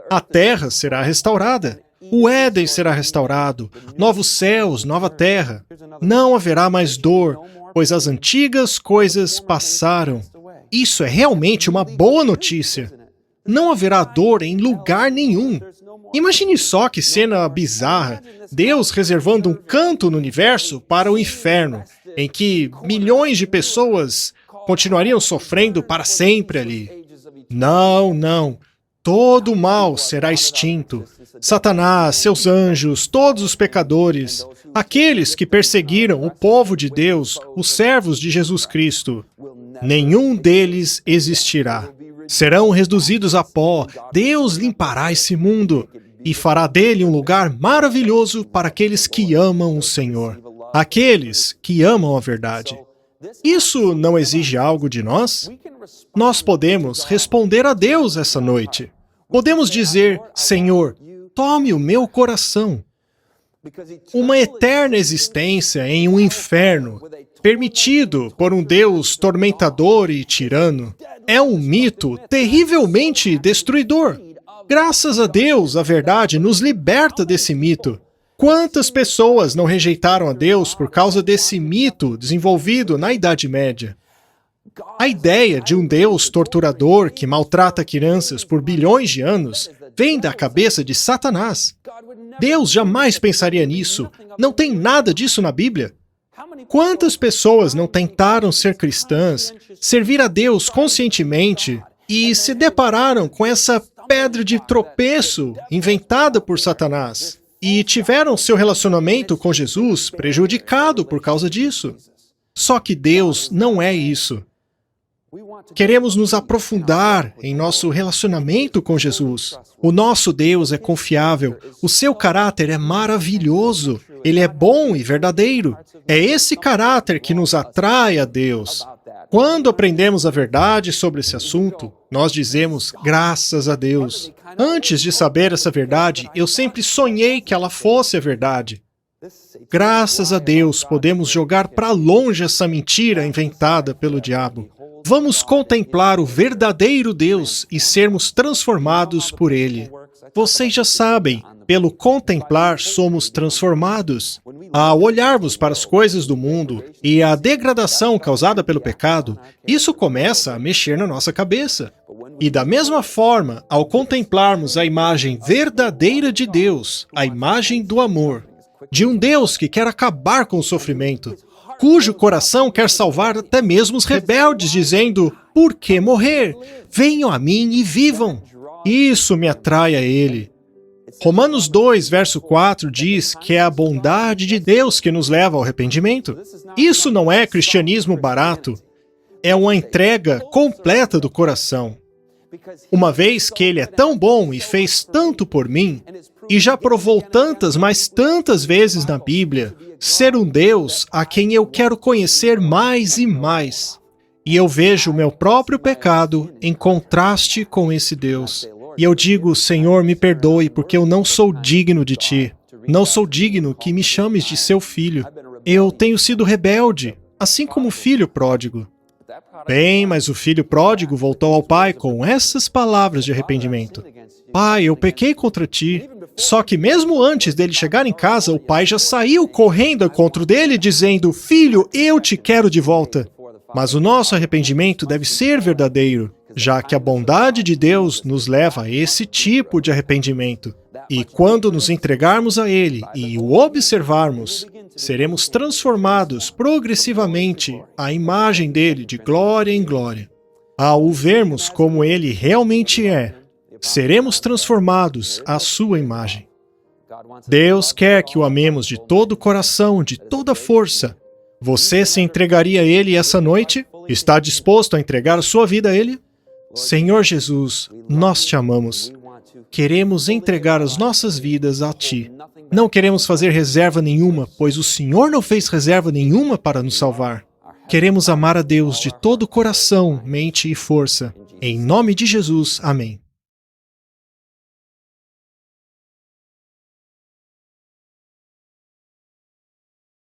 a terra será restaurada. O Éden será restaurado, novos céus, nova terra. Não haverá mais dor, pois as antigas coisas passaram. Isso é realmente uma boa notícia. Não haverá dor em lugar nenhum. Imagine só que cena bizarra, Deus reservando um canto no universo para o inferno, em que milhões de pessoas continuariam sofrendo para sempre ali. Não, não. Todo o mal será extinto. Satanás, seus anjos, todos os pecadores, aqueles que perseguiram o povo de Deus, os servos de Jesus Cristo, nenhum deles existirá. serão reduzidos a pó. Deus limpará esse mundo e fará dele um lugar maravilhoso para aqueles que amam o Senhor, aqueles que amam a verdade. Isso não exige algo de nós? Nós podemos responder a Deus essa noite. Podemos dizer, Senhor, tome o meu coração. Uma eterna existência em um inferno, permitido por um Deus tormentador e tirano, é um mito terrivelmente destruidor. Graças a Deus, a verdade nos liberta desse mito. Quantas pessoas não rejeitaram a Deus por causa desse mito desenvolvido na Idade Média? A ideia de um Deus torturador que maltrata crianças por bilhões de anos vem da cabeça de Satanás. Deus jamais pensaria nisso. Não tem nada disso na Bíblia. Quantas pessoas não tentaram ser cristãs, servir a Deus conscientemente e se depararam com essa pedra de tropeço inventada por Satanás e tiveram seu relacionamento com Jesus prejudicado por causa disso? Só que Deus não é isso. Queremos nos aprofundar em nosso relacionamento com Jesus. O nosso Deus é confiável, o seu caráter é maravilhoso, ele é bom e verdadeiro. É esse caráter que nos atrai a Deus. Quando aprendemos a verdade sobre esse assunto, nós dizemos graças a Deus. Antes de saber essa verdade, eu sempre sonhei que ela fosse a verdade. Graças a Deus, podemos jogar para longe essa mentira inventada pelo diabo. Vamos contemplar o verdadeiro Deus e sermos transformados por Ele. Vocês já sabem, pelo contemplar somos transformados. Ao olharmos para as coisas do mundo e a degradação causada pelo pecado, isso começa a mexer na nossa cabeça. E da mesma forma, ao contemplarmos a imagem verdadeira de Deus, a imagem do amor, de um Deus que quer acabar com o sofrimento, cujo coração quer salvar até mesmo os rebeldes, dizendo, por que morrer? Venham a mim e vivam. Isso me atrai a Ele. Romanos 2, verso 4 diz que é a bondade de Deus que nos leva ao arrependimento. Isso não é cristianismo barato. É uma entrega completa do coração. Uma vez que Ele é tão bom e fez tanto por mim, e já provou tantas, mas tantas vezes na Bíblia, ser um Deus a quem eu quero conhecer mais e mais. E eu vejo o meu próprio pecado em contraste com esse Deus. E eu digo, Senhor, me perdoe, porque eu não sou digno de Ti. Não sou digno que me chames de seu filho. Eu tenho sido rebelde, assim como o filho pródigo. Bem, mas o filho pródigo voltou ao pai com essas palavras de arrependimento. Pai, eu pequei contra Ti. Só que mesmo antes dele chegar em casa, o pai já saiu correndo ao encontro dele, dizendo, Filho, eu te quero de volta. Mas o nosso arrependimento deve ser verdadeiro, já que a bondade de Deus nos leva a esse tipo de arrependimento. E quando nos entregarmos a Ele e o observarmos, seremos transformados progressivamente à imagem dele de glória em glória. Ao o vermos como Ele realmente é, seremos transformados à sua imagem. Deus quer que o amemos de todo o coração, de toda força. Você se entregaria a Ele essa noite? Está disposto a entregar a sua vida a Ele? Senhor Jesus, nós te amamos. Queremos entregar as nossas vidas a Ti. Não queremos fazer reserva nenhuma, pois o Senhor não fez reserva nenhuma para nos salvar. Queremos amar a Deus de todo o coração, mente e força. Em nome de Jesus, amém.